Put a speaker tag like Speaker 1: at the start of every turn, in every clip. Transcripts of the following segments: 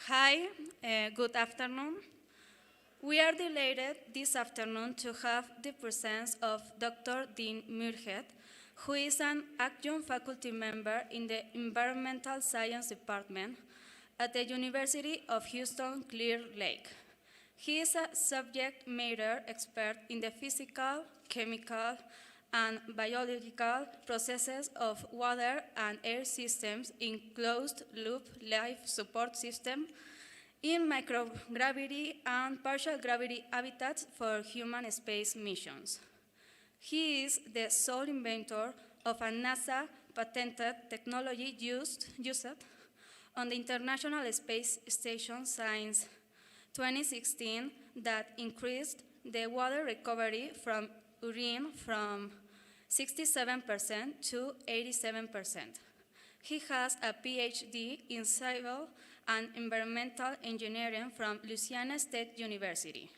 Speaker 1: Hi, good afternoon. We are delighted this afternoon to have the presence of Dr. Dean Muirhead, who is an adjunct faculty member in the Environmental Science Department at the University of Houston Clear Lake. He is a subject matter expert in the physical, chemical, and biological processes of water and air systems in closed-loop life support systems in microgravity and partial gravity habitats for human space missions. He is the sole inventor of a NASA patented technology used on the International Space Station since 2016 that increased the water recovery from urine from 67% to 87%. He has a PhD in civil and environmental engineering from Louisiana State University.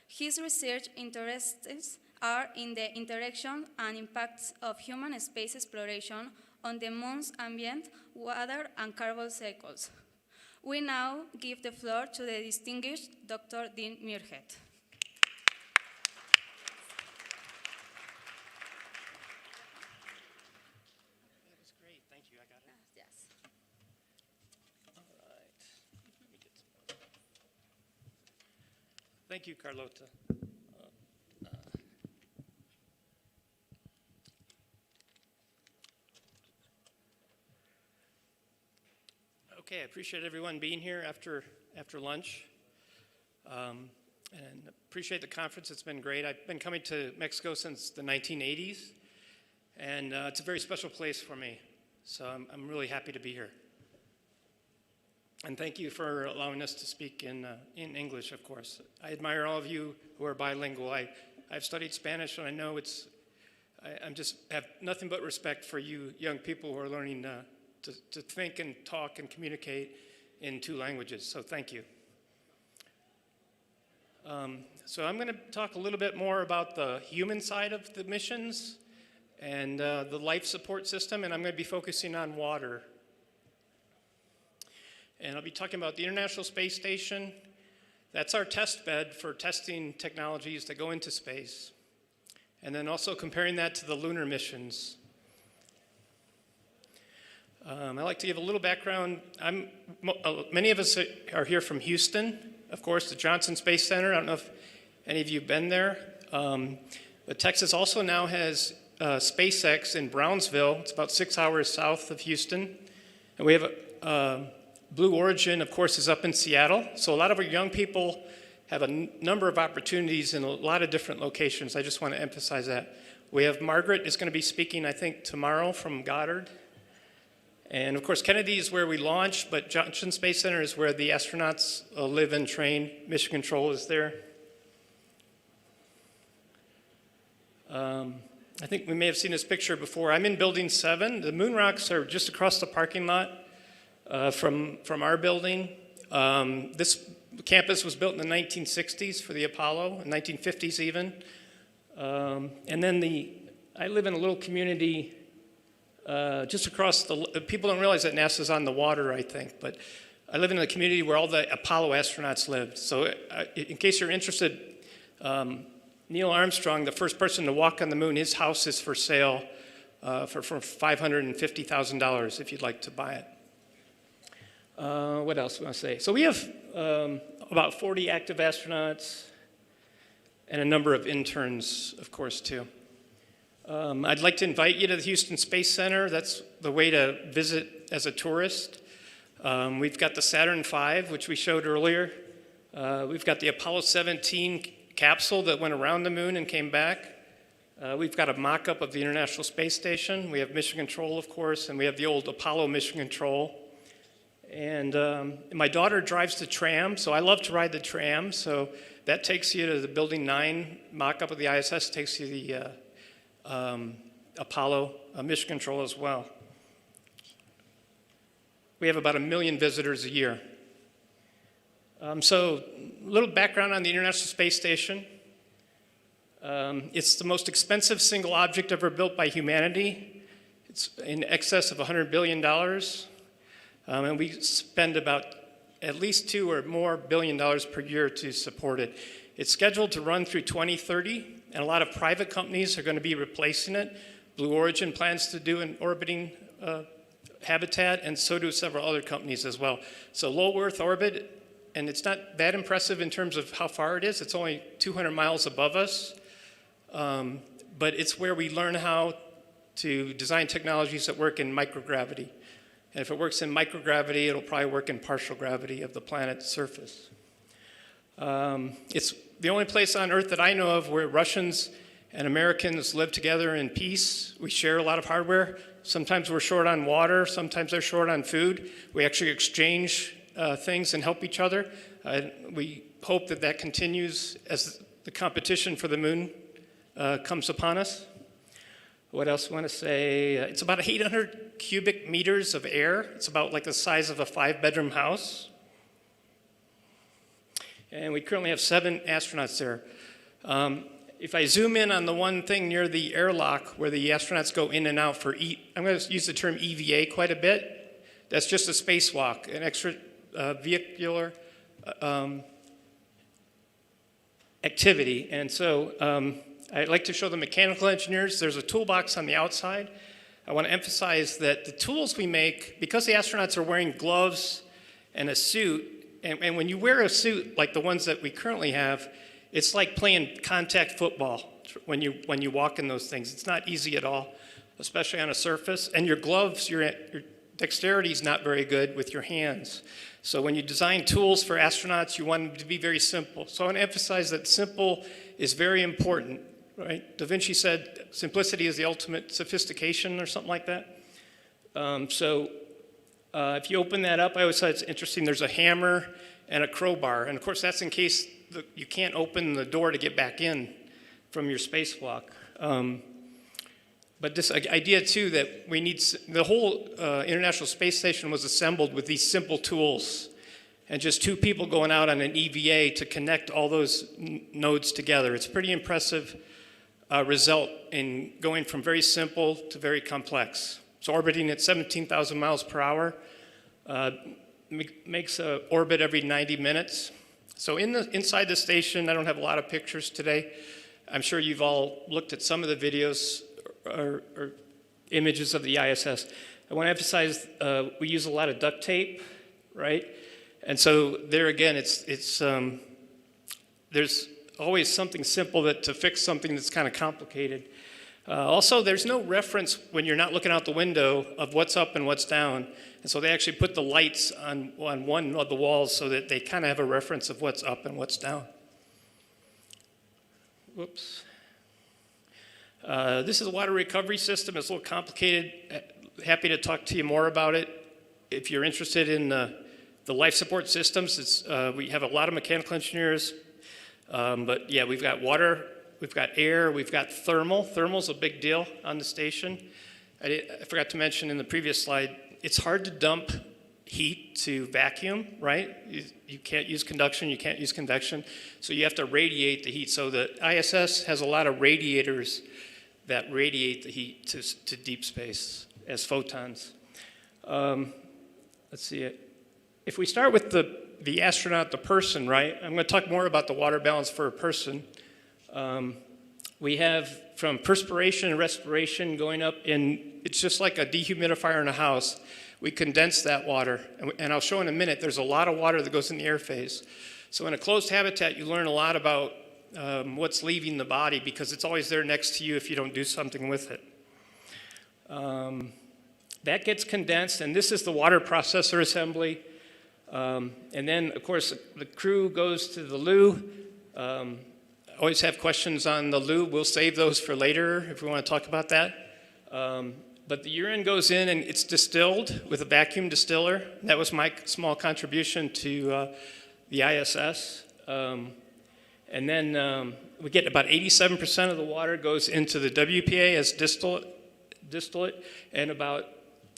Speaker 1: His research interests are in the interaction and impacts of human space exploration on the moon's ambient, water, and carbon cycles. We now give the floor to the distinguished Dr. Dean Muirhead.
Speaker 2: That was great. Thank you. I got it.
Speaker 1: Yes.
Speaker 2: All right. Let me get some. Thank you, Carlota. Okay, I appreciate everyone being here after lunch, and appreciate the conference. It's been great. I've been coming to Mexico since the 1980s, and it's a very special place for me. So I'm really happy to be here. And thank you for allowing us to speak in English, of course. I admire all of you who are bilingual. I've studied Spanish, and I know I just have nothing but respect for you young people who are learning to think and talk and communicate in two languages, so thank you. So I'm going to talk a little bit more about the human side of the missions and the life support system, and I'm going to be focusing on water. And I'll be talking about the International Space Station. That's our test bed for testing technologies that go into space. And then also comparing that to the lunar missions. I'd like to give a little background. Many of us are here from Houston, of course, the Johnson Space Center. I don't know if any of you have been there. But Texas also now has SpaceX in Brownsville. It's about 6 hours south of Houston. And we have Blue Origin, of course, is up in Seattle. So a lot of our young people have a number of opportunities in a lot of different locations. I just want to emphasize that. We have Margaret is going to be speaking, I think, tomorrow from Goddard. And of course, Kennedy is where we launch, but Johnson Space Center is where the astronauts live and train. Mission Control is there. I think we may have seen this picture before. I'm in Building 7. The moon rocks are just across the parking lot from our building. This campus was built in the 1960s for the Apollo, 1950s even. And then I live in a little community just across people don't realize that NASA's on the water, I think, but I live in a community where all the Apollo astronauts lived. So in case you're interested, Neil Armstrong, the first person to walk on the moon, his house is for sale for $550,000 if you'd like to buy it. What else do I want to say? So we have about 40 active astronauts and a number of interns, of course, too. I'd like to invite you to the Houston Space Center. That's the way to visit as a tourist. We've got the Saturn V, which we showed earlier. We've got the Apollo 17 capsule that went around the moon and came back. We've got a mock-up of the International Space Station. We have Mission Control, of course, and we have the old Apollo Mission Control. And my daughter drives the tram, so I love to ride the tram. So that takes you to the Building 9 mock-up of the ISS, takes you to the Apollo Mission Control as well. We have about 1 million visitors a year. So a little background on the International Space Station. It's the most expensive single object ever built by humanity. It's in excess of $100 billion. And we spend about at least $2 or more billion per year to support it. It's scheduled to run through 2030, and a lot of private companies are going to be replacing it. Blue Origin plans to do an orbiting habitat, and so do several other companies as well. So low Earth orbit, and it's not that impressive in terms of how far it is. It's only 200 miles above us, but it's where we learn how to design technologies that work in microgravity. And if it works in microgravity, it'll probably work in partial gravity of the planet's surface. It's the only place on Earth that I know of where Russians and Americans live together in peace. We share a lot of hardware. Sometimes we're short on water. Sometimes they're short on food. We actually exchange things and help each other. We hope that that continues as the competition for the moon comes upon us. What else do I want to say? It's about 800 cubic meters of air. It's about like the size of a 5-bedroom house. And we currently have 7 astronauts there. If I zoom in on the one thing near the airlock where the astronauts go in and out for I'm going to use the term EVA quite a bit. That's just a spacewalk, an extravehicular activity. And so I'd like to show the mechanical engineers. There's a toolbox on the outside. I want to emphasize that the tools we make, because the astronauts are wearing gloves and a suit, and when you wear a suit like the ones that we currently have, it's like playing contact football when you walk in those things. It's not easy at all, especially on a surface. And your gloves, your dexterity is not very good with your hands. So when you design tools for astronauts, you want them to be very simple. So I want to emphasize that simple is very important, right? Da Vinci said simplicity is the ultimate sophistication or something like that. If you open that up, I always thought it's interesting. There's a hammer and a crowbar. And of course, that's in case you can't open the door to get back in from your spacewalk. But this idea, too, that we need the whole International Space Station was assembled with these simple tools and just 2 people going out on an EVA to connect all those nodes together. It's a pretty impressive result in going from very simple to very complex. So orbiting at 17,000 miles per hour makes an orbit every 90 minutes. So inside the station, I don't have a lot of pictures today. I'm sure you've all looked at some of the videos or images of the ISS. I want to emphasize we use a lot of duct tape, right? And so there again, there's always something simple to fix something that's kind of complicated. Also, there's no reference when you're not looking out the window of what's up and what's down. And so they actually put the lights on one of the walls so that they kind of have a reference of what's up and what's down. Whoops. This is a water recovery system. It's a little complicated. Happy to talk to you more about it. If you're interested in the life support systems, we have a lot of mechanical engineers. But yeah, we've got water, we've got air, we've got thermal. Thermal's a big deal on the station. I forgot to mention in the previous slide, it's hard to dump heat to vacuum, right? You can't use conduction, you can't use convection, so you have to radiate the heat. So the ISS has a lot of radiators that radiate the heat to deep space as photons. Let's see. If we start with the astronaut, the person, right? I'm going to talk more about the water balance for a person. We have from perspiration and respiration going up it's just like a dehumidifier in a house. We condense that water, and I'll show in a minute, there's a lot of water that goes in the air phase. So in a closed habitat, you learn a lot about what's leaving the body because it's always there next to you if you don't do something with it. That gets condensed, and this is the water processor assembly. And then, of course, the crew goes to the loo. Always have questions on the loo. We'll save those for later if we want to talk about that. But the urine goes in and it's distilled with a vacuum distiller. That was my small contribution to the ISS. And then we get about 87% of the water goes into the WPA as distillate, and about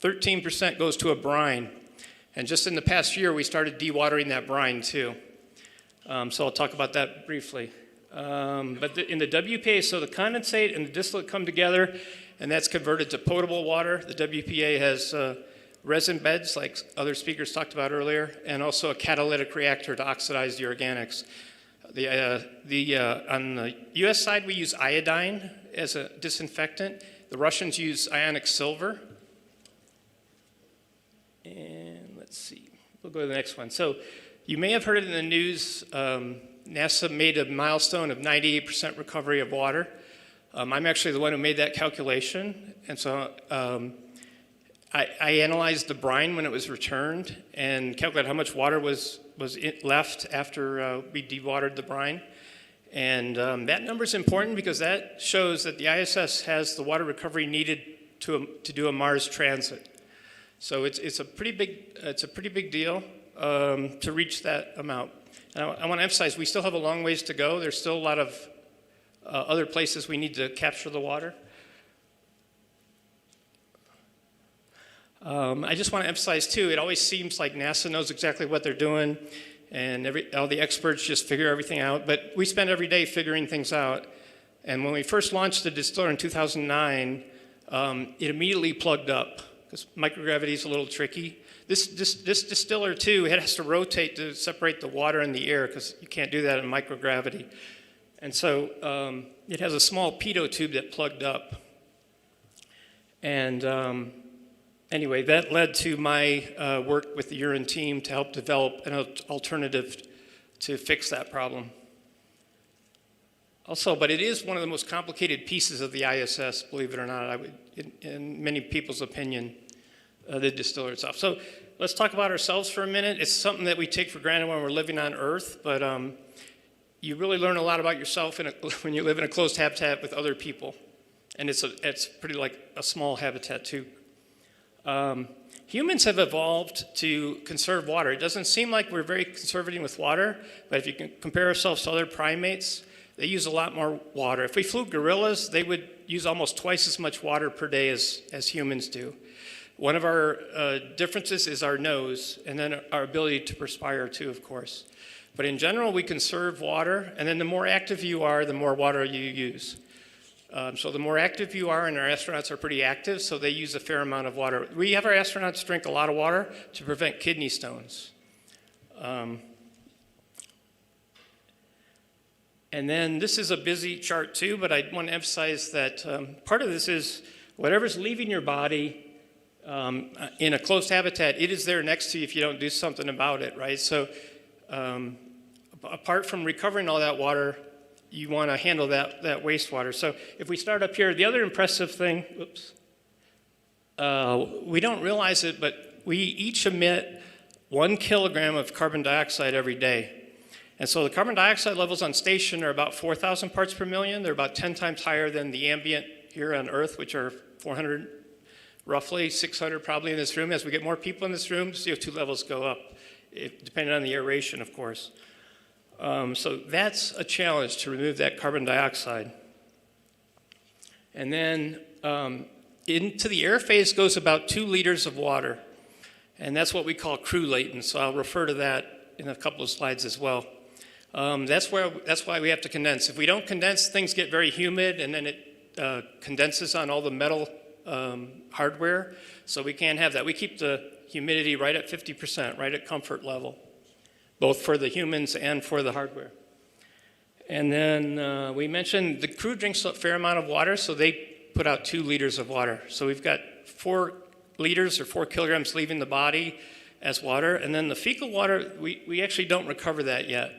Speaker 2: 13% goes to a brine. And just in the past year, we started dewatering that brine too. So I'll talk about that briefly. But in the WPA, so the condensate and the distillate come together, and that's converted to potable water. The WPA has resin beds, like other speakers talked about earlier, and also a catalytic reactor to oxidize the organics. On the U.S. side, we use iodine as a disinfectant. The Russians use ionic silver. And let's see, we'll go to the next one. So you may have heard it in the news, NASA made a milestone of 98% recovery of water. I'm actually the one who made that calculation. And so I analyzed the brine when it was returned and calculated how much water was left after we dewatered the brine. And that number is important because that shows that the ISS has the water recovery needed to do a Mars transit. So it's a pretty big deal to reach that amount. And I want to emphasize we still have a long ways to go. There's still a lot of other places we need to capture the water. I just want to emphasize too, it always seems like NASA knows exactly what they're doing and all the experts just figure everything out, but we spend every day figuring things out. And when we first launched the distiller in 2009, it immediately plugged up because microgravity is a little tricky. This distiller too, it has to rotate to separate the water and the air because you can't do that in microgravity. And so it has a small pitot tube that plugged up. And anyway, that led to my work with the urine team to help develop an alternative to fix that problem. Also, but it is one of the most complicated pieces of the ISS, believe it or not, in many people's opinion, the distiller itself. So let's talk about ourselves for a minute. It's something that we take for granted when we're living on Earth, but you really learn a lot about yourself when you live in a closed habitat with other people. And it's pretty like a small habitat too. Humans have evolved to conserve water. It doesn't seem like we're very conservative with water, but if you can compare ourselves to other primates, they use a lot more water. If we flew gorillas, they would use almost twice as much water per day as humans do. One of our differences is our nose, and then our ability to perspire too, of course. But in general, we conserve water, and then the more active you are, the more water you use. So the more active you are, and our astronauts are pretty active, so they use a fair amount of water. We have our astronauts drink a lot of water to prevent kidney stones. And then this is a busy chart too, but I want to emphasize that part of this is whatever's leaving your body in a closed habitat, it is there next to you if you don't do something about it, right? So apart from recovering all that water, you want to handle that wastewater. So if we start up here, the other impressive thing, we don't realize it, but we each emit 1 kilogram of carbon dioxide every day. And so the carbon dioxide levels on station are about 4,000 parts per million. They're about 10 times higher than the ambient here on Earth, which are 400, roughly 600 probably in this room. As we get more people in this room, CO2 levels go up, depending on the aeration, of course. So that's a challenge to remove that carbon dioxide. And then into the air phase goes about 2 liters of water. And that's what we call crew latent. So I'll refer to that in a couple of slides as well. That's why we have to condense. If we don't condense, things get very humid, and then it condenses on all the metal hardware. So we can't have that. We keep the humidity right at 50%, right at comfort level, both for the humans and for the hardware. And then we mentioned the crew drinks a fair amount of water, so they put out 2 liters of water. So we've got 4 liters or 4 kilograms leaving the body as water. And then the fecal water, we actually don't recover that yet.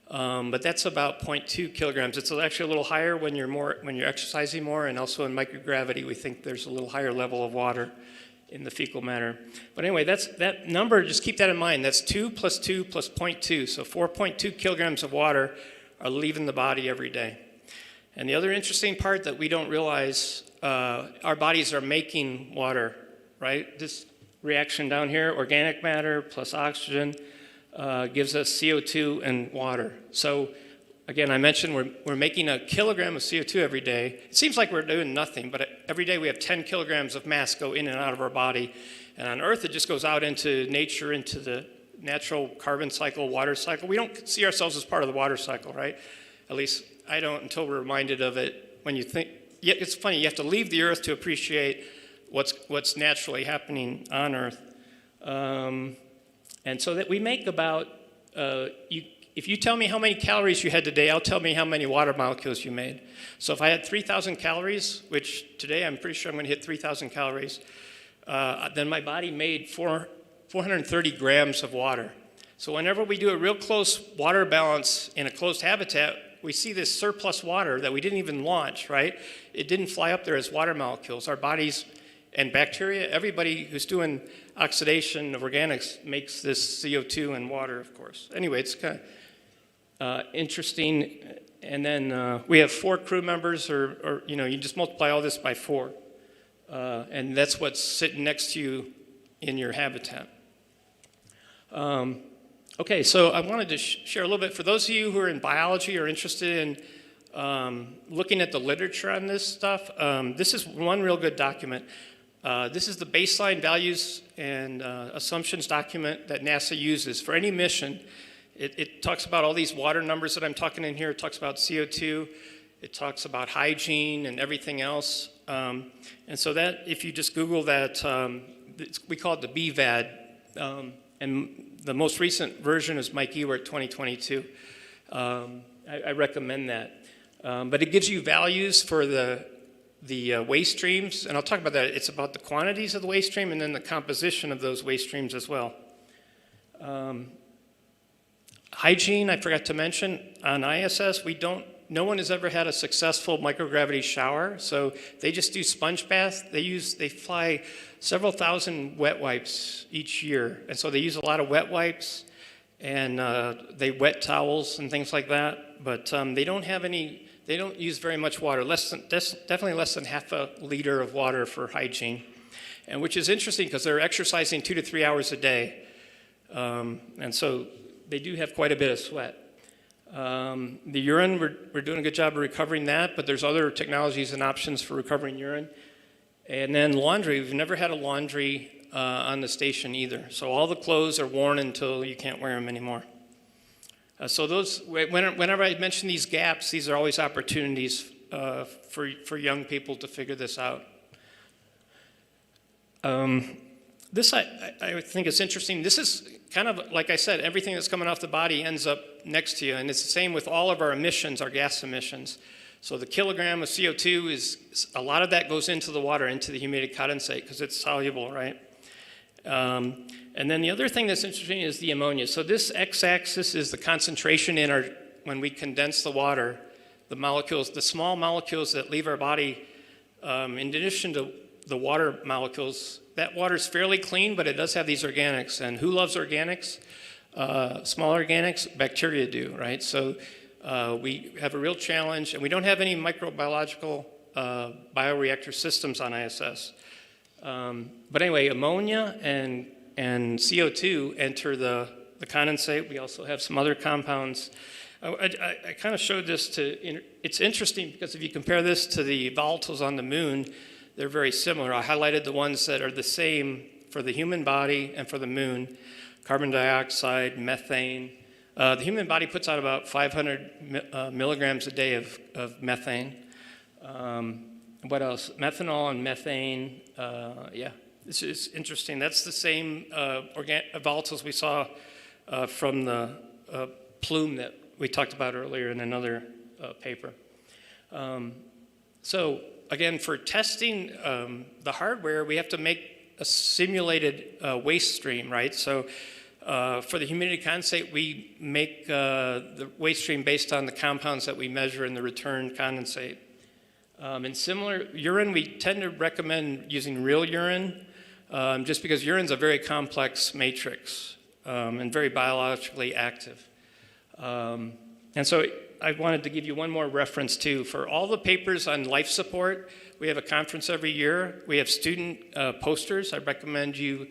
Speaker 2: But that's about 0.2 kilograms. It's actually a little higher when you're exercising more, and also in microgravity, we think there's a little higher level of water in the fecal matter. But anyway, that number, just keep that in mind. That's 2 plus 2 plus 0.2. So 4.2 kilograms of water are leaving the body every day. And the other interesting part that we don't realize, our bodies are making water, right? This reaction down here, organic matter plus oxygen, gives us CO2 and water. So again, I mentioned we're making a kilogram of CO2 every day. It seems like we're doing nothing, but every day we have 10 kilograms of mass go in and out of our body. And on Earth, it just goes out into nature, into the natural carbon cycle, water cycle. We don't see ourselves as part of the water cycle, right? At least I don't until we're reminded of it. When you think, yeah, it's funny, you have to leave the Earth to appreciate what's naturally happening on Earth. And so that we make about, if you tell me how many calories you had today, I'll tell me how many water molecules you made. So if I had 3,000 calories, which today I'm pretty sure I'm going to hit 3,000 calories, then my body made 430 grams of water. So whenever we do a real close water balance in a closed habitat, we see this surplus water that we didn't even launch, right? It didn't fly up there as water molecules. Our bodies and bacteria, everybody who's doing oxidation of organics makes this CO2 and water, of course. Anyway, it's kind of interesting. And then we have 4 crew members, or you just multiply all this by 4. And that's what's sitting next to you in your habitat. Okay, so I wanted to share a little bit. For those of you who are in biology or interested in looking at the literature on this stuff, this is one real good document. This is the baseline values and assumptions document that NASA uses for any mission. It talks about all these water numbers that I'm talking in here. It talks about CO2. It talks about hygiene and everything else. And so that, if you just Google that, we call it the BVAD. And the most recent version is Mike Ewert 2022. I recommend that. But it gives you values for the waste streams, and I'll talk about that. It's about the quantities of the waste stream and then the composition of those waste streams as well. Hygiene, I forgot to mention, on ISS, no one has ever had a successful microgravity shower, so they just do sponge baths. They fly several thousand wet wipes each year, and so they use a lot of wet wipes, and they wet towels and things like that, but they don't use very much water, definitely less than half a liter of water for hygiene, and which is interesting because they're exercising 2 to 3 hours a day, and so they do have quite a bit of sweat. The urine, we're doing a good job of recovering that, but there's other technologies and options for recovering urine. And then laundry, we've never had a laundry on the station either. So all the clothes are worn until you can't wear them anymore. So whenever I mention these gaps, these are always opportunities for young people to figure this out. This I think is interesting. This is kind of, like I said, everything that's coming off the body ends up next to you. And it's the same with all of our emissions, our gas emissions. So the kilogram of CO2 a lot of that goes into the water, into the humidity condensate, because it's soluble, right? And then the other thing that's interesting is the ammonia. So this x-axis is the concentration when we condense the water, the molecules, the small molecules that leave our body, in addition to the water molecules. That water's fairly clean, but it does have these organics. And who loves organics? Small organics, bacteria do, right? So we have a real challenge, and we don't have any microbiological bioreactor systems on ISS. But anyway, ammonia and CO2 enter the condensate. We also have some other compounds. I kind of showed this it's interesting because if you compare this to the volatiles on the moon, they're very similar. I highlighted the ones that are the same for the human body and for the moon: carbon dioxide, methane. The human body puts out about 500 milligrams a day of methane. What else? Methanol and methane. Yeah, this is interesting. That's the same volatiles we saw from the plume that we talked about earlier in another paper. So again, for testing the hardware, we have to make a simulated waste stream, right? So for the humidity condensate, we make the waste stream based on the compounds that we measure in the return condensate. And similar urine, we tend to recommend using real urine, just because urine's a very complex matrix and very biologically active. And so I wanted to give you one more reference too. For all the papers on life support, we have a conference every year. We have student posters. I recommend you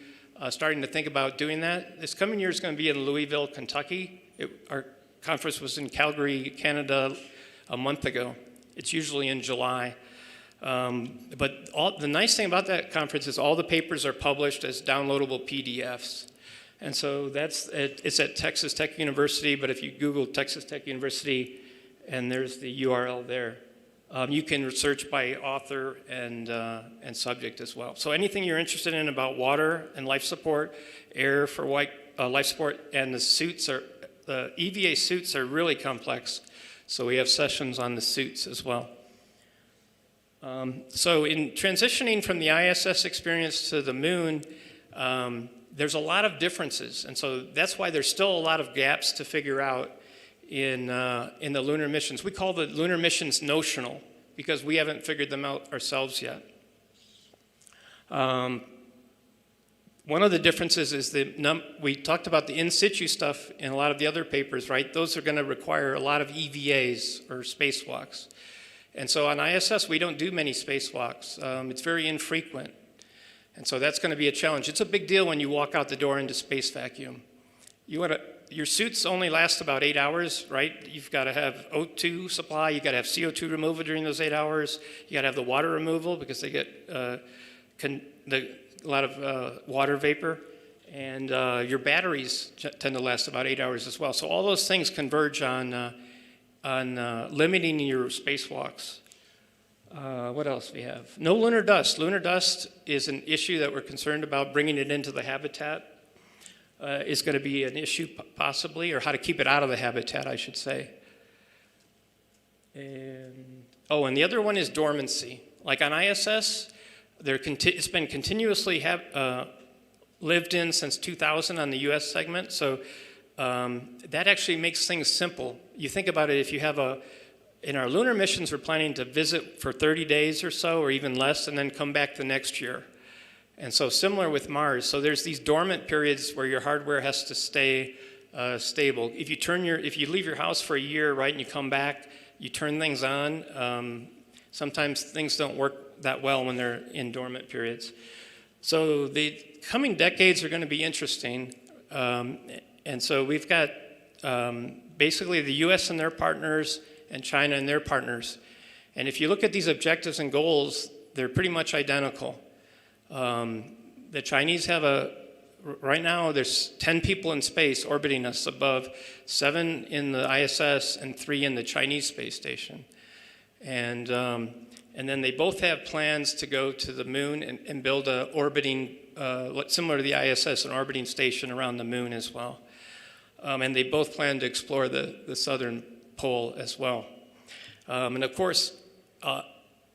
Speaker 2: starting to think about doing that. This coming year is going to be in Louisville, Kentucky. Our conference was in Calgary, Canada a month ago. It's usually in July. But the nice thing about that conference is all the papers are published as downloadable PDFs. And so it's at Texas Tech University, but if you Google Texas Tech University, and there's the URL there. You can search by author and subject as well. So anything you're interested in about water and life support, air for life support, and the EVA suits are really complex. So we have sessions on the suits as well. So in transitioning from the ISS experience to the moon, there's a lot of differences. And so that's why there's still a lot of gaps to figure out in the lunar missions. We call the lunar missions notional because we haven't figured them out ourselves yet. One of the differences is we talked about the in situ stuff in a lot of the other papers, right? Those are going to require a lot of EVAs or spacewalks. And so on ISS, we don't do many spacewalks. It's very infrequent. And so that's going to be a challenge. It's a big deal when you walk out the door into space vacuum. Your suits only last about 8 hours, right? You've got to have O2 supply. You've got to have CO2 removal during those 8 hours. You got to have the water removal because they get a lot of water vapor. And your batteries tend to last about 8 hours as well. So all those things converge on limiting your spacewalks. What else we have? No lunar dust. Lunar dust is an issue that we're concerned about. Bringing it into the habitat is going to be an issue possibly, or how to keep it out of the habitat, I should say. And the other one is dormancy. Like on ISS, it's been continuously lived in since 2000 on the US segment. So that actually makes things simple. You think about it, if you have in our lunar missions, we're planning to visit for 30 days or so, or even less, and then come back the next year. And so similar with Mars. So there's these dormant periods where your hardware has to stay stable. If you leave your house for a year, right, and you come back, you turn things on. Sometimes things don't work that well when they're in dormant periods. So the coming decades are going to be interesting. And so we've got basically the US and their partners and China and their partners. And if you look at these objectives and goals, they're pretty much identical. The Chinese have right now there's 10 people in space orbiting us above, 7 in the ISS and 3 in the Chinese space station. And then they both have plans to go to the moon and build a orbiting, similar to the ISS, an orbiting station around the moon as well. And they both plan to explore the southern pole as well. And of course,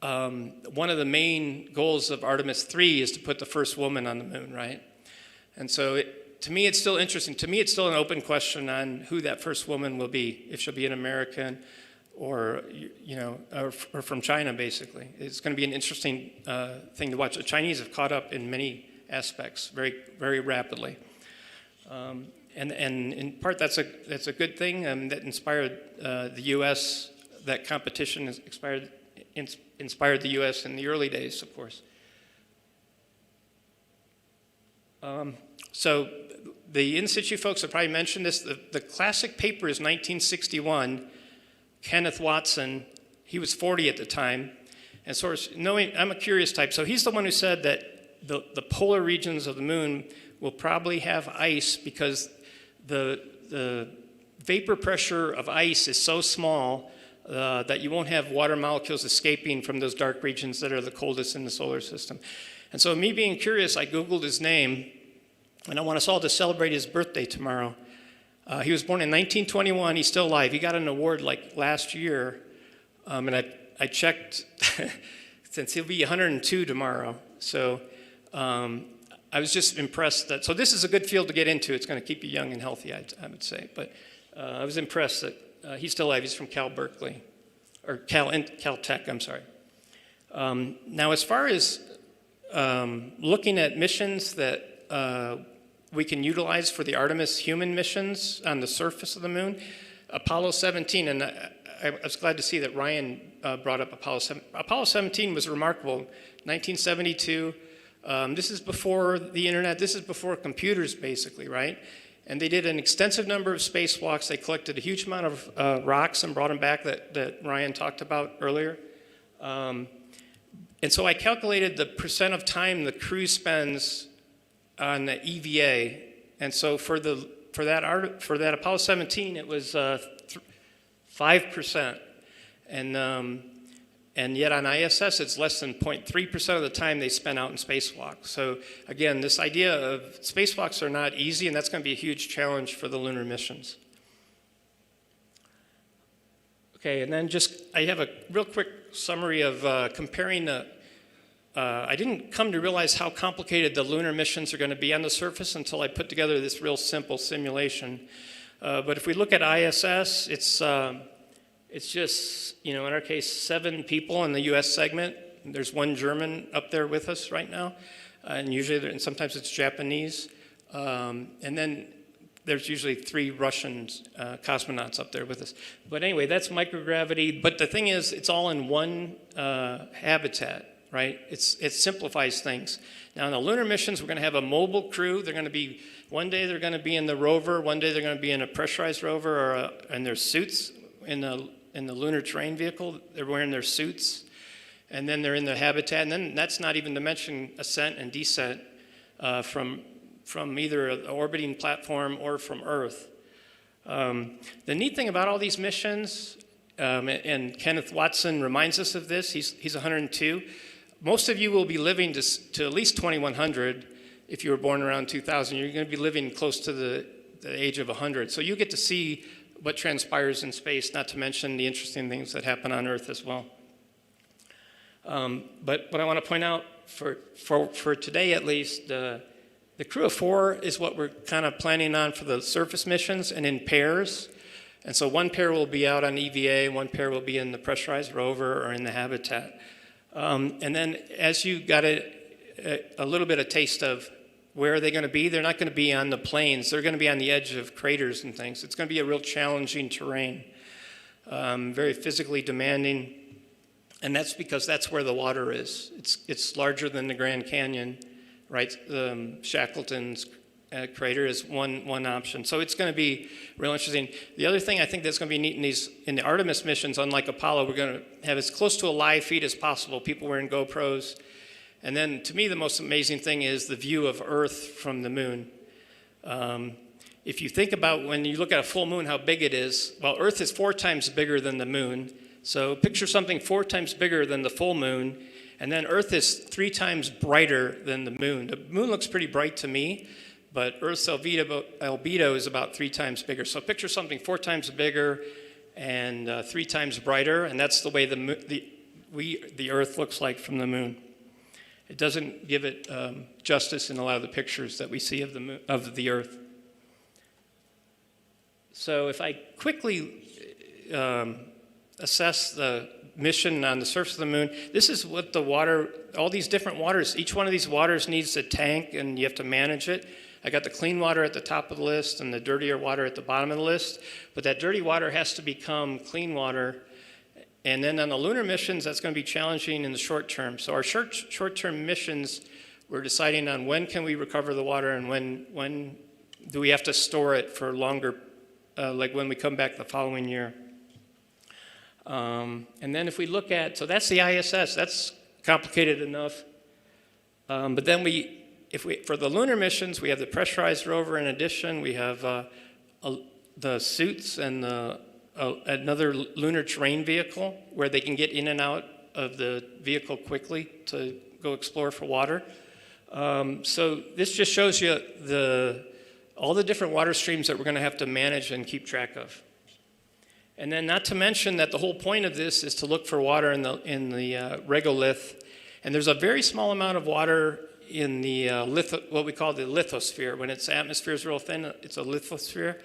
Speaker 2: one of the main goals of Artemis 3 is to put the first woman on the moon, right? And so to me, it's still interesting. To me, it's still an open question on who that first woman will be, if she'll be an American or from China, basically. It's going to be an interesting thing to watch. The Chinese have caught up in many aspects very, very rapidly. And in part, that's a good thing that inspired the U.S. That competition inspired the U.S. in the early days, of course. So the in situ folks have probably mentioned this. The classic paper is 1961. Kenneth Watson, he was 40 at the time. And sort of knowing, I'm a curious type, so he's the one who said that the polar regions of the moon will probably have ice because the vapor pressure of ice is so small that you won't have water molecules escaping from those dark regions that are the coldest in the solar system. And so me being curious, I Googled his name, and I want us all to celebrate his birthday tomorrow. He was born in 1921. He's still alive. He got an award like last year, and I checked since he'll be 102 tomorrow. So I was just impressed that, so this is a good field to get into. It's going to keep you young and healthy, I would say. But I was impressed that he's still alive. He's from Caltech, I'm sorry. Now, as far as looking at missions that we can utilize for the Artemis human missions on the surface of the moon, Apollo 17, and I was glad to see that Ryan brought up Apollo 17. Apollo 17 was remarkable. 1972, this is before the internet, this is before computers basically, right? And they did an extensive number of spacewalks. They collected a huge amount of rocks and brought them back that Ryan talked about earlier. And so I calculated the percent of time the crew spends on the EVA. And so for that Apollo 17, it was 5%. And And yet on ISS, it's less than 0.3% of the time they spend out in spacewalk. So again, this idea of spacewalks are not easy, and that's going to be a huge challenge for the lunar missions. Okay, and then I have a real quick summary of comparing I didn't come to realize how complicated the lunar missions are going to be on the surface until I put together this real simple simulation. But if we look at ISS, it's just, in our case, 7 people in the U.S. segment. There's 1 German up there with us right now, and sometimes it's Japanese. And then there's usually 3 Russian cosmonauts up there with us. But anyway, that's microgravity. But the thing is, it's all in one habitat, right? It simplifies things. Now, in the lunar missions, we're going to have a mobile crew. They're going to be, one day they're going to be in the rover, one day they're going to be in a pressurized rover or in their suits in the lunar terrain vehicle. They're wearing their suits. And then they're in the habitat. And then that's not even to mention ascent and descent from either an orbiting platform or from Earth. The neat thing about all these missions, and Kenneth Watson reminds us of this, he's 102. Most of you will be living to at least 2100 if you were born around 2000. You're going to be living close to the age of 100. So you get to see what transpires in space, not to mention the interesting things that happen on Earth as well. But what I want to point out for today at least, the crew of 4 is what we're kind of planning on for the surface missions and in pairs. And so 1 pair will be out on EVA, 1 pair will be in the pressurized rover or in the habitat. And then as you got a little bit of taste of where are they going to be, they're not going to be on the plains. They're going to be on the edge of craters and things. It's going to be a real challenging terrain, very physically demanding. And that's because that's where the water is. It's larger than the Grand Canyon. Right, Shackleton's crater is one option. So it's going to be real interesting. The other thing I think that's going to be neat in the Artemis missions, unlike Apollo, we're going to have as close to a live feed as possible, people wearing GoPros. And then to me, the most amazing thing is the view of Earth from the moon. If you think about when you look at a full moon, how big it is, well, Earth is 4 times bigger than the moon. So picture something 4 times bigger than the full moon. And then Earth is 3 times brighter than the moon. The moon looks pretty bright to me, but Earth's albedo is about 3 times bigger. So picture something 4 times bigger and 3 times brighter, and that's the way the Earth looks like from the moon. It doesn't give it justice in a lot of the pictures that we see of the Earth. So if I quickly assess the mission on the surface of the moon, this is what the water, all these different waters, each one of these waters needs a tank and you have to manage it. I got the clean water at the top of the list and the dirtier water at the bottom of the list, but that dirty water has to become clean water. And then on the lunar missions, that's going to be challenging in the short term. So our short-term missions, we're deciding on when can we recover the water and when do we have to store it for longer, like when we come back the following year. And then if we look at, so that's the ISS, that's complicated enough. But then for the lunar missions, we have the pressurized rover in addition. We have the suits and another lunar terrain vehicle where they can get in and out of the vehicle quickly to go explore for water. So this just shows you all the different water streams that we're going to have to manage and keep track of. And then not to mention that the whole point of this is to look for water in the regolith. And there's a very small amount of water in the what we call the lithosphere. When its atmosphere is real thin, it's a lithosphere.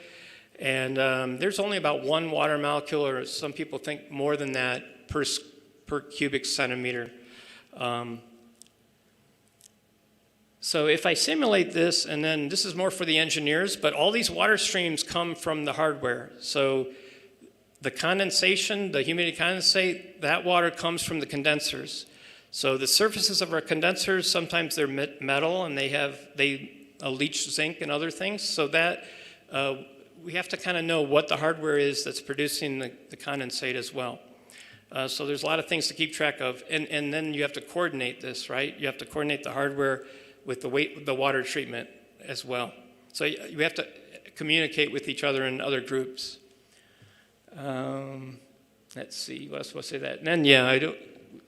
Speaker 2: And there's only about 1 water molecule, or some people think more than that, per cubic centimeter. So if I simulate this, and then this is more for the engineers, but all these water streams come from the hardware. So the condensation, the humidity condensate, that water comes from the condensers. So the surfaces of our condensers, sometimes they're metal and they leach zinc and other things. So that we have to kind of know what the hardware is that's producing the condensate as well. So there's a lot of things to keep track of. And then you have to coordinate this, right? You have to coordinate the hardware with the water treatment as well. So you have to communicate with each other and other groups. Let's see, what else was I say that? And then,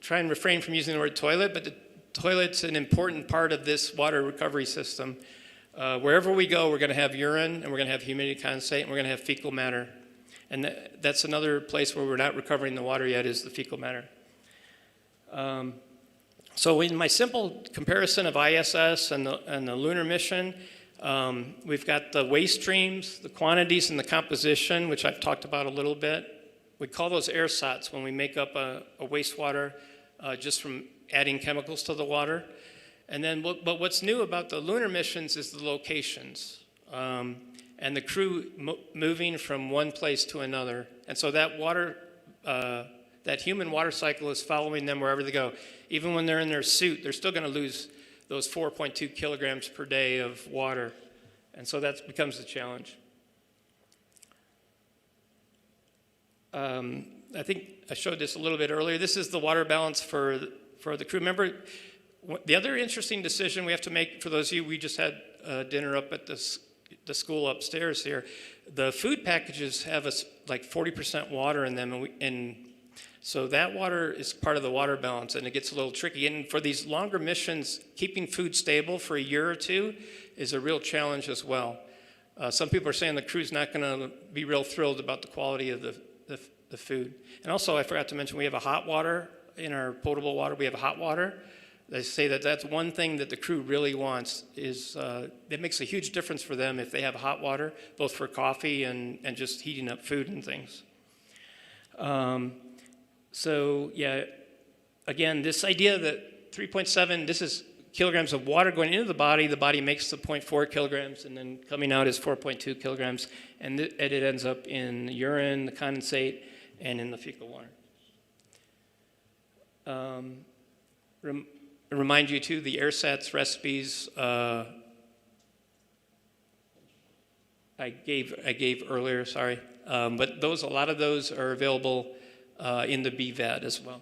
Speaker 2: try and refrain from using the word toilet, but the toilet's an important part of this water recovery system. Wherever we go, we're going to have urine, and we're going to have humidity condensate, and we're going to have fecal matter. And that's another place where we're not recovering the water yet, is the fecal matter. So in my simple comparison of ISS and the Lunar mission, we've got the waste streams, the quantities, and the composition, which I've talked about a little bit. We call those ersatz when we make up a wastewater just from adding chemicals to the water. And then, but what's new about the lunar missions is the locations and the crew moving from one place to another. And so that water, that human water cycle is following them wherever they go. Even when they're in their suit, they're still going to lose those 4.2 kilograms per day of water. And so that becomes the challenge. I think I showed this a little bit earlier. This is the water balance for the crew. Remember, the other interesting decision we have to make, for those of you, we just had dinner up at the school upstairs here. The food packages have like 40% water in them, and so that water is part of the water balance, and it gets a little tricky. And for these longer missions, keeping food stable for a year or two is a real challenge as well. Some people are saying the crew's not going to be real thrilled about the quality of the food. And also, I forgot to mention, we have a hot water in our potable water. We have hot water. They say that that's one thing that the crew really wants, is it makes a huge difference for them if they have hot water, both for coffee and just heating up food and things. So yeah, again, this idea that 3.7, this is kilograms of water going into the body makes the 0.4 kilograms, and then coming out is 4.2 kilograms, and it ends up in the urine, the condensate, and in the fecal water. Remind you too, the ersatz recipes I gave earlier, sorry, but a lot of those are available in the BVAD as well.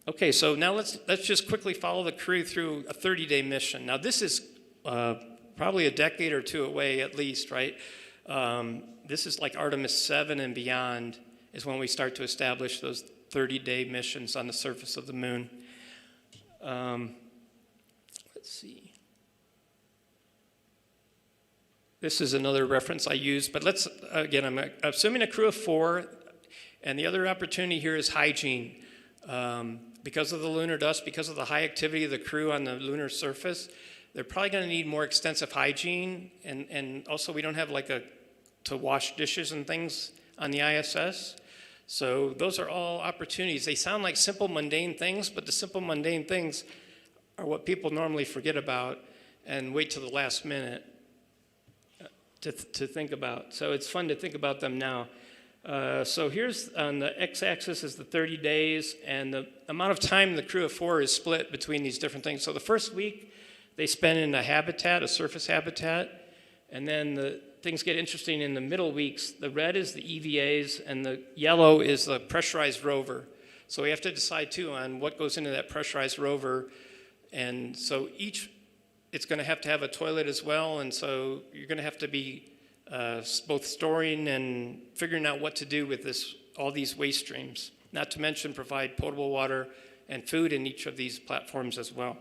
Speaker 2: Okay, so now let's just quickly follow the crew through a 30-day mission. Now this is probably a decade or two away at least, right? This is like Artemis 7 and beyond is when we start to establish those 30-day missions on the surface of the moon. Let's see. This is another reference I used, but again, I'm assuming a crew of 4, and the other opportunity here is hygiene. Because of the lunar dust, because of the high activity of the crew on the lunar surface, they're probably going to need more extensive hygiene, and also we don't have to wash dishes and things on the ISS. So those are all opportunities. They sound like simple, mundane things, but the simple, mundane things are what people normally forget about and wait till the last minute to think about. So it's fun to think about them now. So here's on the x-axis is the 30 days, and the amount of time the crew of 4 is split between these different things. So the first week they spend in a surface habitat, and then things get interesting in the middle weeks. The red is the EVAs, and the yellow is the pressurized rover. So we have to decide too on what goes into that pressurized rover, and so it's going to have a toilet as well, and so you're going to have to be both storing and figuring out what to do with all these waste streams, not to mention provide potable water and food in each of these platforms as well.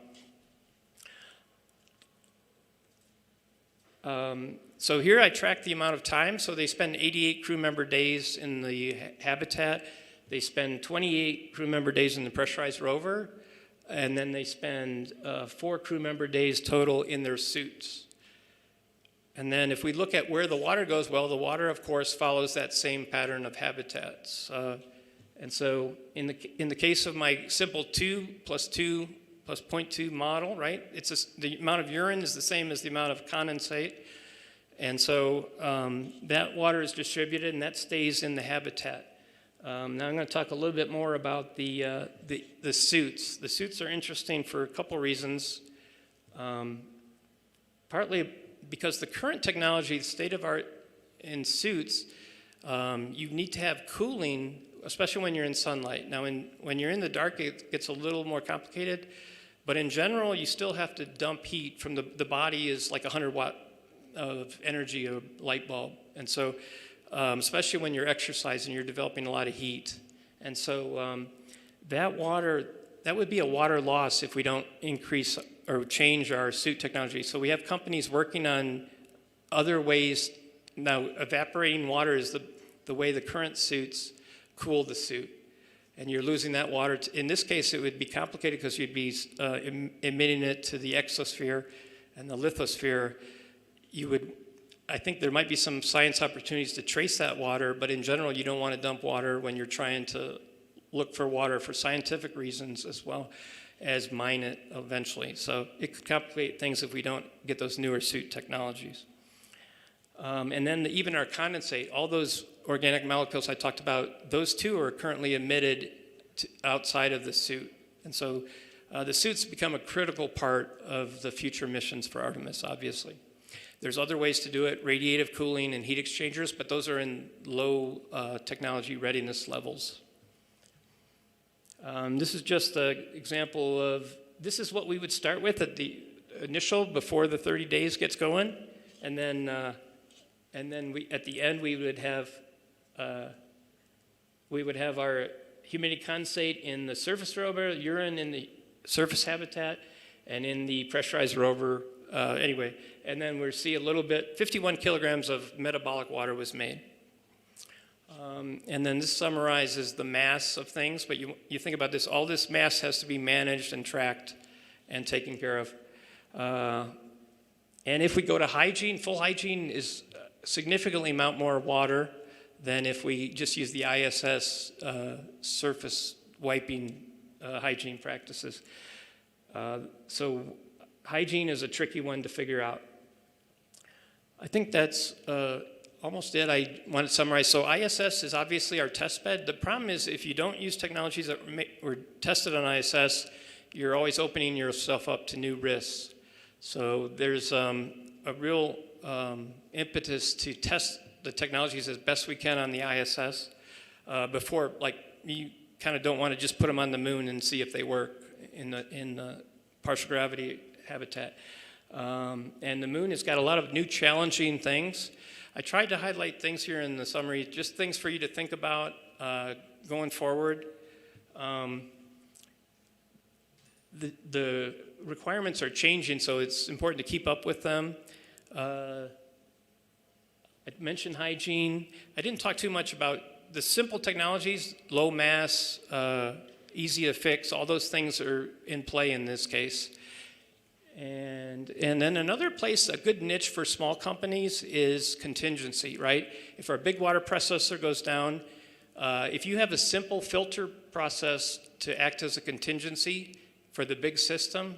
Speaker 2: So here I track the amount of time. So they spend 88 crew member days in the habitat. They spend 28 crew member days in the pressurized rover, and then they spend 4 crew member days total in their suits. And then if we look at where the water goes, well, the water, of course, follows that same pattern of habitats. And so in the case of my simple 2 plus 0.2 model, right, the amount of urine is the same as the amount of condensate. And so that water is distributed, and that stays in the habitat. Now I'm going to talk a little bit more about the suits. The suits are interesting for a couple reasons. Partly because the current technology, the state of art in suits, you need to have cooling, especially when you're in sunlight. Now, when you're in the dark, it gets a little more complicated. But in general, you still have to dump heat from the body is like 100 watt of energy, a light bulb. And so, especially when you're exercising, you're developing a lot of heat. And so that water, that would be a water loss if we don't increase or change our suit technology. So we have companies working on other ways. Now, evaporating water is the way the current suits cool the suit. And you're losing that water. In this case, it would be complicated because you'd be emitting it to the exosphere and the lithosphere. I think there might be some science opportunities to trace that water, but in general, you don't want to dump water when you're trying to look for water for scientific reasons as well as mine it eventually. So it could complicate things if we don't get those newer suit technologies. And then even our condensate, all those organic molecules I talked about, those two are currently emitted outside of the suit. And so the suits become a critical part of the future missions for Artemis, obviously. There's other ways to do it, radiative cooling and heat exchangers, but those are in low technology readiness levels. This is just an example of, this is what we would start with at the initial, before the 30 days gets going, and then at the end we would have our humidity condensate in the surface rover, urine in the surface habitat, and in the pressurized rover anyway. And then we'll see a little bit, 51 kilograms of metabolic water was made. And then this summarizes the mass of things, but you think about this, all this mass has to be managed and tracked and taken care of. And if we go to hygiene, full hygiene is significantly amount more water than if we just use the ISS surface wiping hygiene practices. So hygiene is a tricky one to figure out. I think that's almost it. I want to summarize. So ISS is obviously our test bed. The problem is if you don't use technologies that were tested on ISS, you're always opening yourself up to new risks. So there's a real impetus to test the technologies as best we can on the ISS before, like, you kind of don't want to just put them on the moon and see if they work in the partial gravity habitat. And the moon has got a lot of new challenging things. I tried to highlight things here in the summary, just things for you to think about going forward. The requirements are changing, so it's important to keep up with them. I mentioned hygiene. I didn't talk too much about the simple technologies, low mass, easy to fix. All those things are in play in this case. And then another place, a good niche for small companies is contingency, right? If our big water processor goes down, if you have a simple filter process to act as a contingency for the big system,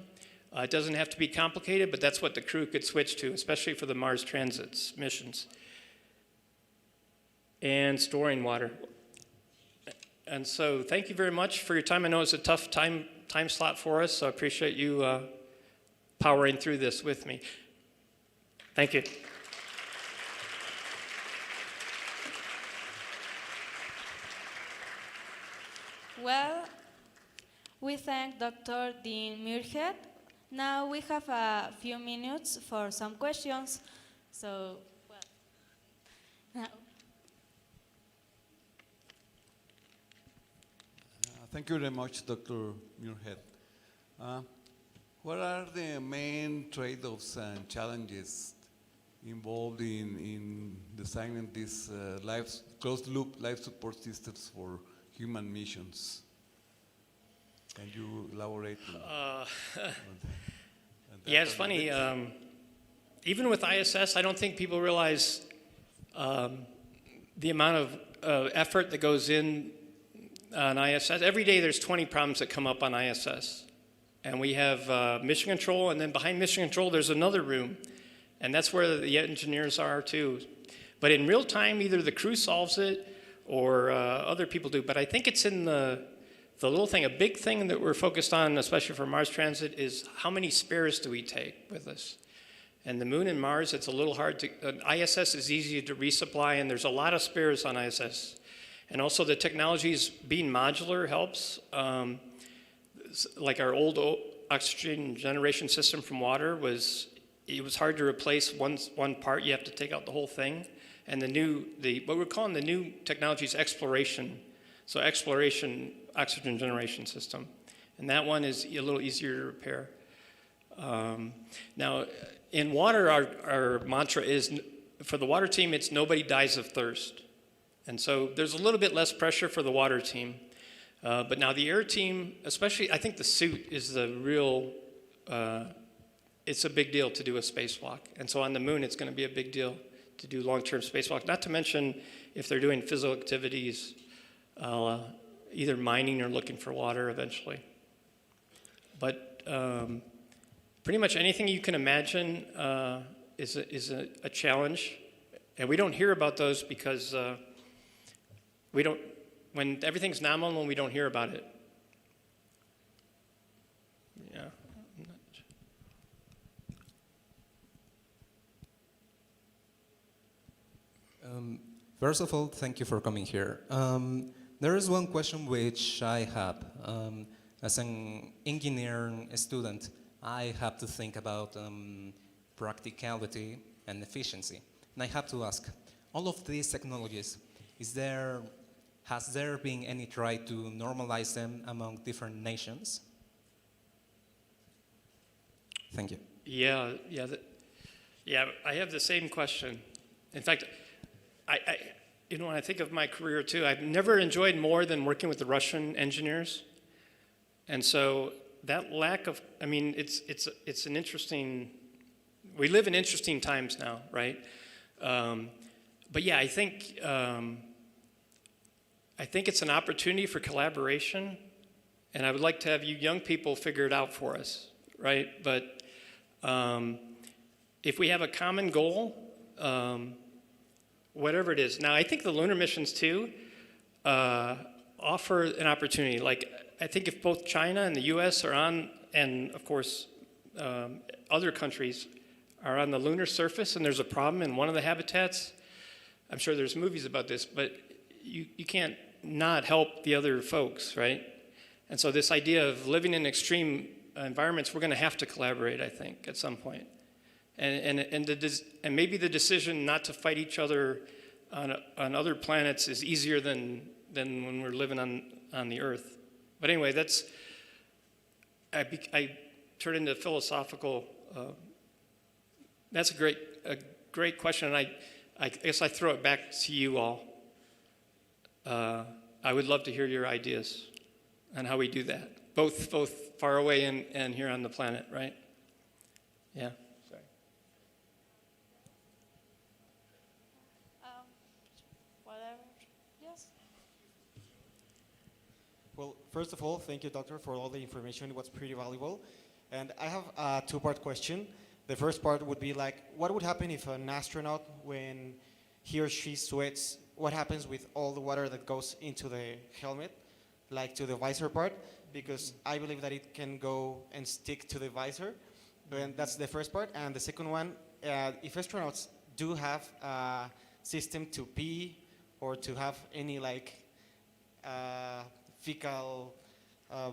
Speaker 2: it doesn't have to be complicated, but that's what the crew could switch to, especially for the Mars Transit's missions. And storing water. And so thank you very much for your time. I know it's a tough time slot for us, so I appreciate you powering through this with me. Thank you.
Speaker 1: Well, we thank Dr. Dean Muirhead. Now we have a few minutes for some questions. So, well, now.
Speaker 3: Thank you very much, Dr. Muirhead. What are the main trade-offs and challenges involved in designing these closed-loop life support systems for human missions? Can you elaborate on that?
Speaker 2: Yeah, it's funny. Even with ISS, I don't think people realize the amount of effort that goes in on ISS. Every day there's 20 problems that come up on ISS. And we have mission control, and then behind mission control there's another room. And that's where the engineers are too. But in real time, either the crew solves it or other people do. But I think it's in the little thing. A big thing that we're focused on, especially for Mars Transit, is how many spares do we take with us? And the Moon and Mars, it's a little hard to, ISS is easy to resupply, and there's a lot of spares on ISS. And also the technologies being modular helps. Like our old oxygen generation system from water it was hard to replace one part. You have to take out the whole thing. And what we're calling the new technology is exploration. So exploration, oxygen generation system. And that one is a little easier to repair. Now, in water, our mantra is, for the water team, it's nobody dies of thirst. And so there's a little bit less pressure for the water team. But now the air team, especially, I think the suit is the real, it's a big deal to do a spacewalk. And so on the moon, it's going to be a big deal to do long-term spacewalk. Not to mention if they're doing physical activities, either mining or looking for water eventually. But pretty much anything you can imagine is a challenge. And we don't hear about those because when everything's nominal, we don't hear about it. Yeah.
Speaker 4: First of all, thank you for coming here. There is one question which I have. As an engineering student, I have to think about practicality and efficiency. And I have to ask, all of these technologies, has there been any try to normalize them among different nations? Thank you.
Speaker 2: Yeah, I have the same question. In fact, when I think of my career too, I've never enjoyed more than working with the Russian engineers. And so that lack of, it's an interesting, we live in interesting times now, right? But yeah, I think it's an opportunity for collaboration, and I would like to have you young people figure it out for us, right? But if we have a common goal, whatever it is. Now, I think the lunar missions too offer an opportunity. Like, I think if both China and the U.S. are on, and of course other countries are on the lunar surface and there's a problem in one of the habitats, I'm sure there's movies about this, but you can't not help the other folks, right? And so this idea of living in extreme environments, we're going to have to collaborate, I think, at some point. And maybe the decision not to fight each other on other planets is easier than when we're living on the Earth. But anyway, I turn into philosophical. That's a great question, and I guess I throw it back to you all. I would love to hear your ideas on how we do that, both far away and here on the planet, right? Yeah. Sorry.
Speaker 1: Whatever. Yes.
Speaker 5: Well, first of all, thank you, doctor, for all the information. It was pretty valuable. And I have a two-part question. The first part would be like, what would happen if an astronaut, when he or she sweats, what happens with all the water that goes into the helmet, like to the visor part? Because I believe that it can go and stick to the visor. And that's the first part. And the second one, if astronauts do have a system to pee or to have any like fecal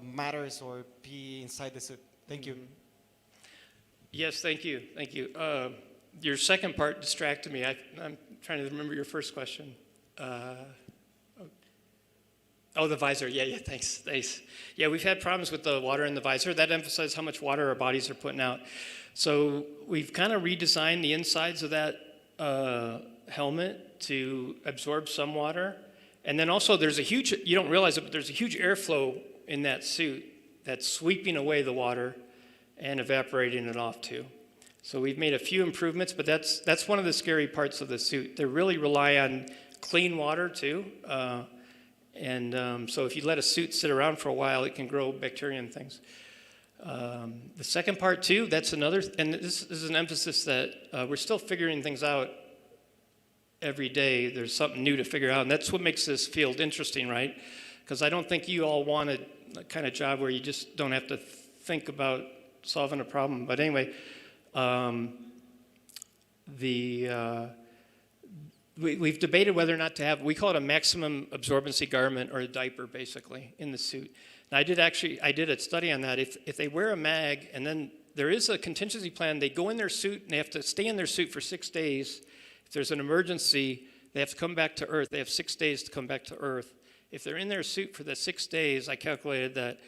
Speaker 5: matters or pee inside the suit. Thank you.
Speaker 2: Yes, thank you. Your second part distracted me. I'm trying to remember your first question. The visor. Yeah, thanks. Yeah, we've had problems with the water in the visor. That emphasizes how much water our bodies are putting out. So we've kind of redesigned the insides of that helmet to absorb some water. And then also there's you don't realize it, but there's a huge airflow in that suit that's sweeping away the water and evaporating it off too. So we've made a few improvements, but that's one of the scary parts of the suit. They really rely on clean water too. So if you let a suit sit around for a while, it can grow bacteria and things. The second part too, that's another, and this is an emphasis that we're still figuring things out every day. There's something new to figure out, and that's what makes this field interesting, right? Because I don't think you all want a kind of job where you just don't have to think about solving a problem. But anyway, we've debated whether or not to have, we call it a maximum absorbency garment or a diaper, basically, in the suit. And I did a study on that. If they wear a mag, and then there is a contingency plan, they go in their suit, and they have to stay in their suit for 6 days. If there's an emergency, they have to come back to Earth. They have 6 days to come back to Earth. if they're in their suit for the 6 days, I calculated that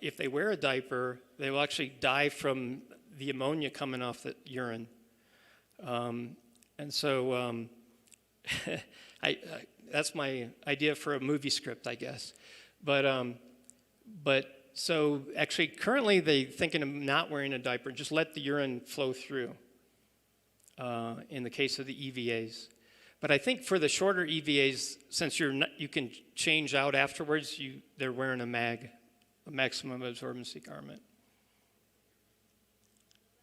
Speaker 2: if they wear a diaper, they will actually die from the ammonia coming off the urine. And so that's my idea for a movie script, I guess. But so actually currently they're thinking of not wearing a diaper, just let the urine flow through in the case of the EVAs. But I think for the shorter EVAs, since you can change out afterwards, they're wearing a maximum absorbency garment.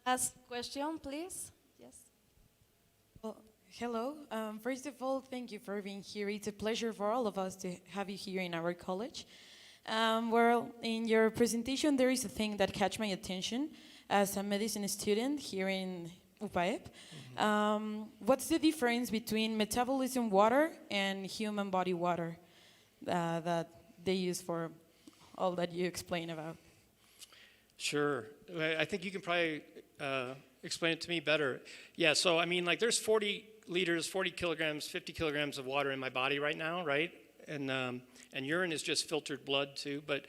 Speaker 6: Last question, please. Yes.
Speaker 7: Well, hello. First of all, thank you for being here. It's a pleasure for all of us to have you here in our college. Well, in your presentation, there is a thing that catch my attention as a medicine student here in UPAEP. What's the difference between metabolism water and human body water that they use for all that you explain about?
Speaker 2: Sure. I think you can probably explain it to me better. Yeah, so I mean, like there's 40 liters, 40 kilograms, 50 kilograms of water in my body right now, right? And urine is just filtered blood too. But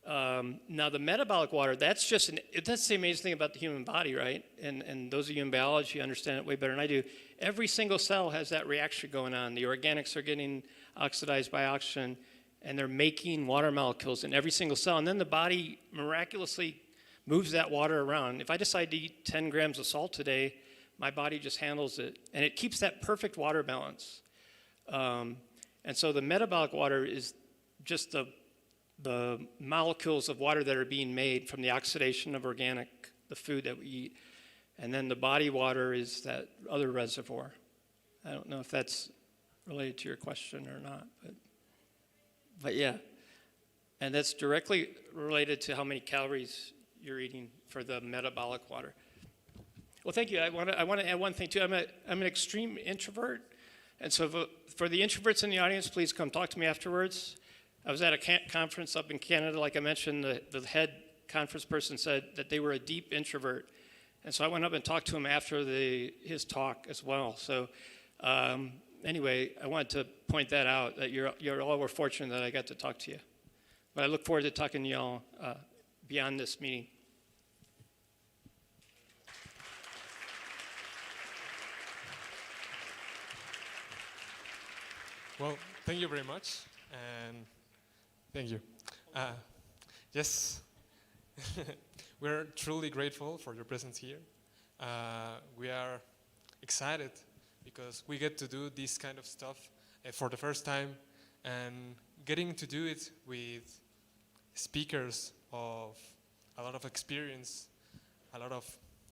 Speaker 2: now the metabolic water, that's the amazing thing about the human body, right? And those of you in biology understand it way better than I do. Every single cell has that reaction going on. The organics are getting oxidized by oxygen, and they're making water molecules in every single cell. And then the body miraculously moves that water around. If I decide to eat 10 grams of salt today, my body just handles it. And it keeps that perfect water balance. And so the metabolic water is just the molecules of water that are being made from the oxidation of the food that we eat. And then the body water is that other reservoir. I don't know if that's related to your question or not, but yeah. And that's directly related to how many calories you're eating for the metabolic water. Well, thank you. I want to add one thing too. I'm an extreme introvert, and so for the introverts in the audience, please come talk to me afterwards. I was at a conference up in Canada, like I mentioned. The head conference person said that they were a deep introvert, and so I went up and talked to him after his talk as well. So anyway, I wanted to point that out, that you're all were fortunate that I got to talk to you. But I look forward to talking to y'all beyond this meeting.
Speaker 8: Well, thank you very much, and thank you. Yes, we're truly grateful for your presence here. We are excited because we get to do this kind of stuff for the first time, and getting to do it with speakers of a lot of experience, a lot of